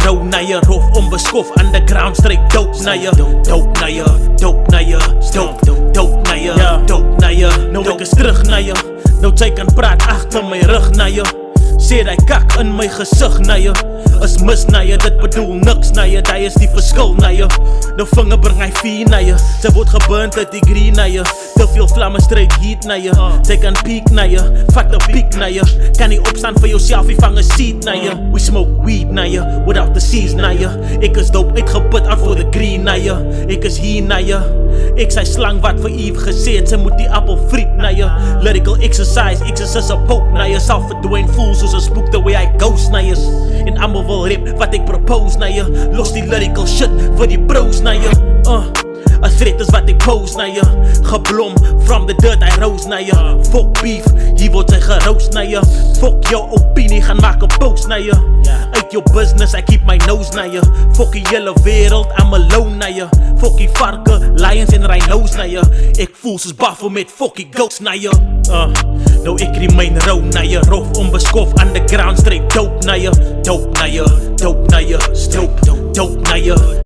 rou na je, rof onbeskof, underground stryk dope na je, dope na je, dope na je, dope na je, dope na je. Nou ek is terug na je, nou jy kan praat agter my rug na je. Sê die kak in my gesig na je, is mis na je, dit bedoel niks na je, die is die verskil na je. Nou vinger bring hy 4 na je, sy word geburnt uit die green na je. Te veel vlamme stryd heat na je, sy kan piek na je, vat een piek na je. Kan nie opstaan vir jouself, jy vang een seat na je. We smoke weed na je, without the seas na je. Ek is dope uitgeput out for the green na je. Ek is hier na je, ek sy slang wat vir Eve gesê het, sy moet die appel friet na je. Lyrical exercise, exercise a pope na je. Sal verdwijn voel soos a spook the way I ghost na je. En allemaal wil rap wat ek propose na je. Los die lyrical shit vir die bros na je. A threat is wat ek pose na je. Geblom, from the dirt I rose na je. Fuck beef, hier word sy geroost na je. Fuck jou opinie, gaan maak een post na je. Uit jou business, I keep my nose na je. Fuck die hele wereld, I'm alone na je. Fuck die varke, lions en rhinos na je. Ek voel soos Buffalo met fuck die goats na je. Nou ek remain rou na je, rof onbeskof, underground straight dope na je. Dope na je, dope na je, dope na je.